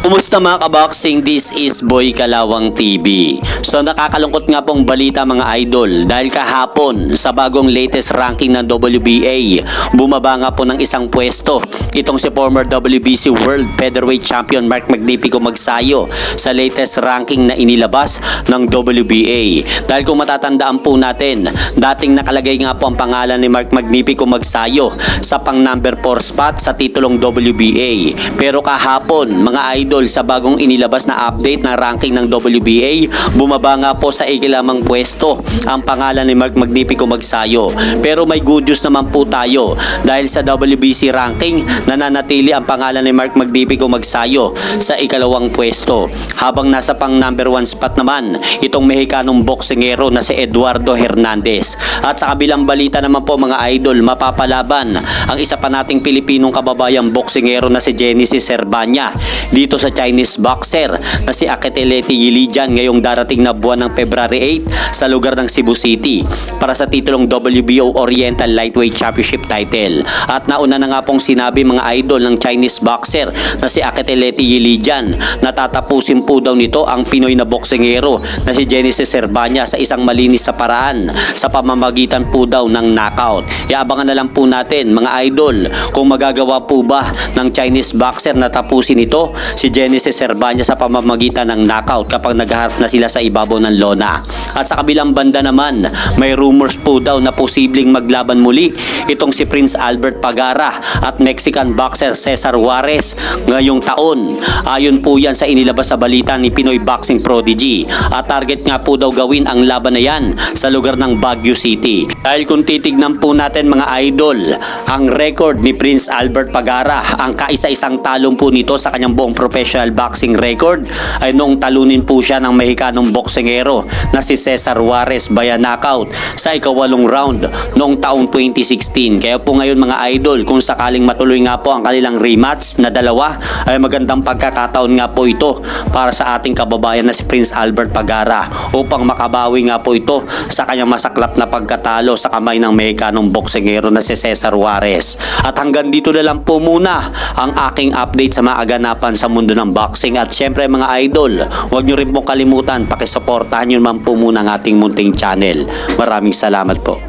Kumusta mga kaboxing? This is Boy Kalawang TV. So nakakalungkot nga pong balita mga idol dahil kahapon sa bagong latest ranking ng WBA, bumaba nga po ng isang pwesto itong si former WBC World Featherweight Champion Mark Magnifico Magsayo sa latest ranking na inilabas ng WBA. Dahil kung matatandaan po natin, dating nakalagay nga po ang pangalan ni Mark Magnifico Magsayo sa pang number 4 spot sa titulong WBA. Pero kahapon mga idol, sa bagong inilabas na update ng ranking ng WBA, bumaba nga po sa ikilamang pwesto ang pangalan ni Mark Magnifico Magsayo. Pero may good news naman po tayo dahil sa WBC ranking nananatili ang pangalan ni Mark Magnifico Magsayo sa ikalawang pwesto. Habang nasa pang number 1 spot naman itong Mexicanong boksingero na si Eduardo Hernandez. At sa kabilang balita naman po mga idol, mapapalaban ang isa pa nating Pilipinong kababayang boksingero na si Genesis Servania dito sa Chinese boxer na si Aketeleti Yilijan ngayong darating na buwan ng February 8 sa lugar ng Cebu City para sa titulong WBO Oriental Lightweight Championship title. At nauna na nga pong sinabi mga idol ng Chinese boxer na si Aketeleti Yilijan na tatapusin po daw nito ang Pinoy na boksingero na si Genesis Servania sa isang malinis sa paraan sa pamamagitan po daw ng knockout. Iabangan na lang po natin mga idol kung magagawa po ba ng Chinese boxer na tapusin ito si Genesis Servania sa pamamagitan ng knockout kapag naghaharap na sila sa ibabaw ng lona. At sa kabilang banda naman, may rumors po daw na posibleng maglaban muli itong si Prince Albert Pagara at Mexican boxer Cesar Juarez ngayong taon. Ayon po yan sa inilabas sa balita ni Pinoy Boxing Prodigy. At target nga po daw gawin ang laban na yan sa lugar ng Baguio City. Dahil kung titignan po natin mga idol, ang record ni Prince Albert Pagara, ang kaisa-isang talong po nito sa kanyang buong professional boxing record ay noong talunin po siya ng Mexicanong boksingero na si Cesar Juarez via knockout sa ika-8 round noong taong 2016. Kaya po ngayon mga idol, kung sakaling matuloy nga po ang kanilang rematch na dalawa, ay magandang pagkakataon nga po ito para sa ating kababayan na si Prince Albert Pagara upang makabawi nga po ito sa kanyang masaklap na pagkatalo sa kamay ng Mexicanong boksingero na si Cesar Juarez. At hanggang dito na lang po muna ang aking update sa mga aganapan sa mundo ng boxing. At syempre mga idol, huwag nyo rin pong kalimutan pakisuportahan nyo naman po muna ang ating munting channel. Maraming salamat po.